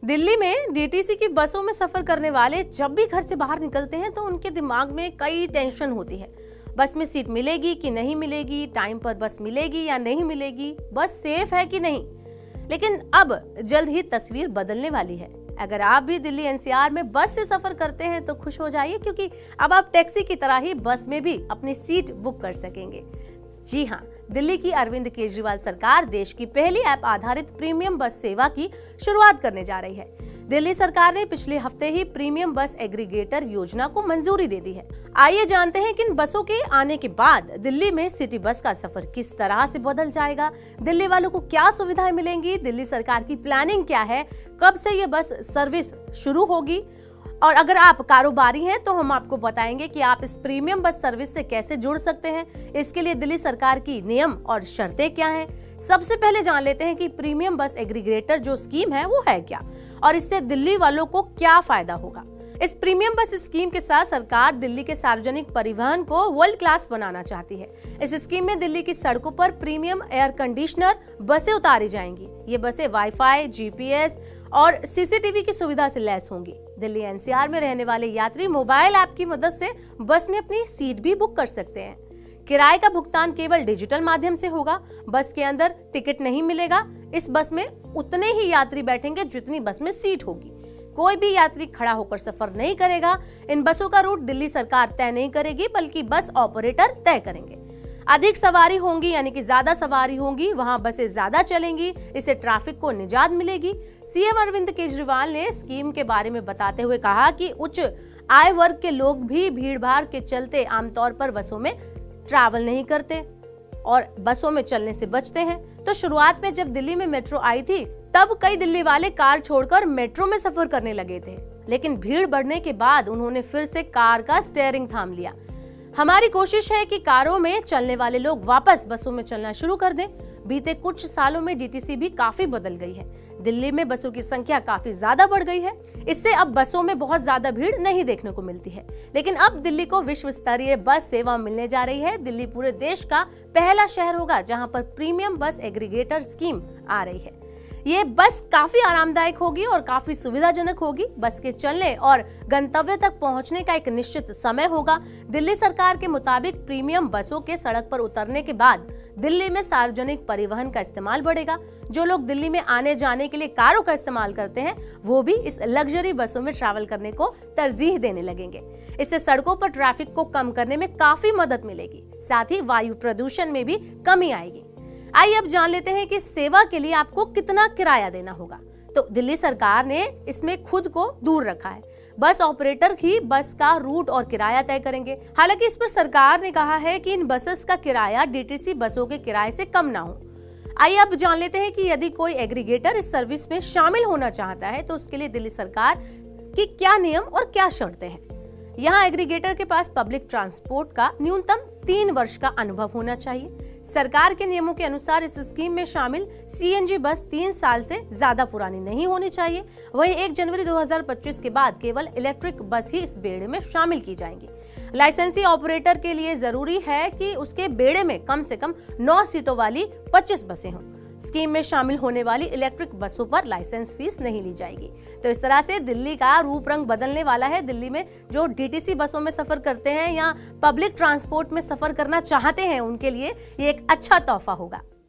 दिल्ली में डीटीसी की बसों में सफर करने वाले जब भी घर से बाहर निकलते हैं तो उनके दिमाग में कई टेंशन होती है। बस में सीट मिलेगी कि नहीं मिलेगी, टाइम पर बस मिलेगी या नहीं मिलेगी, बस सेफ है कि नहीं। लेकिन अब जल्द ही तस्वीर बदलने वाली है। अगर आप भी दिल्ली एनसीआर में बस से सफर करते हैं तो खुश हो जाइए, क्योंकि अब आप टैक्सी की तरह ही बस में भी अपनी सीट बुक कर सकेंगे। जी हाँ, दिल्ली की अरविंद केजरीवाल सरकार देश की पहली ऐप आधारित प्रीमियम बस सेवा की शुरुआत करने जा रही है। दिल्ली सरकार ने पिछले हफ्ते ही प्रीमियम बस एग्रीगेटर योजना को मंजूरी दे दी है। आइए जानते हैं कि इन बसों के आने के बाद दिल्ली में सिटी बस का सफर किस तरह से बदल जाएगा, दिल्ली वालों को क्या सुविधाएं मिलेंगी, दिल्ली सरकार की प्लानिंग क्या है, कब से ये बस सर्विस शुरू होगी, और अगर आप कारोबारी हैं तो हम आपको बताएंगे कि आप इस प्रीमियम बस सर्विस से कैसे जुड़ सकते हैं। इसके लिए दिल्ली सरकार की नियम और शर्तें क्या हैं। सबसे पहले जान लेते हैं कि प्रीमियम बस एग्रीगेटर जो स्कीम है वो है क्या और इससे दिल्ली वालों को क्या फायदा होगा। इस प्रीमियम बस स्कीम के साथ सरकार दिल्ली के सार्वजनिक परिवहन को वर्ल्ड क्लास बनाना चाहती है। इस स्कीम में दिल्ली की सड़कों पर प्रीमियम एयर कंडीशनर बसें उतारी जाएंगी। ये बसें वाईफाई, जीपीएस और सीसीटीवी की सुविधा से लैस होंगी। दिल्ली एनसीआर में रहने वाले यात्री मोबाइल ऐप की मदद से बस में अपनी सीट भी बुक कर सकते हैं। किराए का भुगतान केवल डिजिटल माध्यम से होगा। बस के अंदर टिकट नहीं मिलेगा। इस बस में उतने ही यात्री बैठेंगे जितनी बस में सीट होगी। कोई भी यात्री खड़ा होकर सफर नहीं करेगा। इन बसों का रूट दिल्ली सरकार तय नहीं करेगी, बल्कि बस ऑपरेटर तय करेंगे। अधिक सवारी होंगी यानी कि ज्यादा सवारी होंगी, वहां बसें ज्यादा चलेंगी। इससे ट्रैफिक को निजात मिलेगी। सीएम अरविंद केजरीवाल ने स्कीम के बारे में बताते हुए कहा कि उच्च आय वर्ग के लोग भी भीड़-भाड़ के चलते आमतौर पर बसों में ट्रैवल नहीं करते और बसों में चलने से बचते हैं। तो शुरुआत में जब दिल्ली में मेट्रो आई थी तब कई दिल्ली वाले कार छोड़कर मेट्रो में सफर करने लगे थे, लेकिन भीड़ बढ़ने के बाद उन्होंने फिर से कार का स्टीयरिंग थाम लिया। हमारी कोशिश है कि कारों में चलने वाले लोग वापस बसों में चलना शुरू कर दें। बीते कुछ सालों में डीटीसी भी काफी बदल गई है। दिल्ली में बसों की संख्या काफी ज्यादा बढ़ गई है। इससे अब बसों में बहुत ज्यादा भीड़ नहीं देखने को मिलती है। लेकिन अब दिल्ली को विश्व स्तरीय बस सेवा मिलने जा रही है। दिल्ली पूरे देश का पहला शहर होगा जहां पर प्रीमियम बस एग्रीगेटर स्कीम आ रही है। ये बस काफी आरामदायक होगी और काफी सुविधाजनक होगी। बस के चलने और गंतव्य तक पहुंचने का एक निश्चित समय होगा। दिल्ली सरकार के मुताबिक प्रीमियम बसों के सड़क पर उतरने के बाद दिल्ली में सार्वजनिक परिवहन का इस्तेमाल बढ़ेगा। जो लोग दिल्ली में आने जाने के लिए कारों का इस्तेमाल करते हैं वो भी इस लग्जरी बसों में ट्रैवल करने को तरजीह देने लगेंगे। इससे सड़कों पर ट्रैफिक को कम करने में काफी मदद मिलेगी। साथ ही वायु प्रदूषण में भी कमी आएगी। आइए अब जान लेते हैं कि सेवा के लिए आपको कितना किराया देना होगा। तो दिल्ली सरकार ने इसमें खुद को दूर रखा है। बस ऑपरेटर ही बस का रूट और किराया तय करेंगे। हालांकि इस पर सरकार ने कहा है कि इन बसेस का किराया डीटीसी बसों के किराए से कम ना हो। आइए अब जान लेते हैं कि यदि कोई एग्रीगेटर इस सर्विस में शामिल होना चाहता है तो उसके लिए दिल्ली सरकार की क्या नियम और क्या शर्तें हैं। यहाँ एग्रीगेटर के पास पब्लिक ट्रांसपोर्ट का न्यूनतम 3 वर्ष का अनुभव होना चाहिए। सरकार के नियमों के अनुसार इस स्कीम में शामिल सीएनजी बस 3 साल से ज्यादा पुरानी नहीं होनी चाहिए। वहीं 1 जनवरी 2025 के बाद केवल इलेक्ट्रिक बस ही इस बेड़े में शामिल की जाएंगी। लाइसेंसी ऑपरेटर के लिए जरूरी है कि उसके बेड़े में कम से कम 9 सीटों वाली 25 बसें हों। स्कीम में शामिल होने वाली इलेक्ट्रिक बसों पर लाइसेंस फीस नहीं ली जाएगी। तो इस तरह से दिल्ली का रूप रंग बदलने वाला है। दिल्ली में जो डीटीसी बसों में सफर करते हैं या पब्लिक ट्रांसपोर्ट में सफर करना चाहते हैं उनके लिए ये एक अच्छा तोहफा होगा।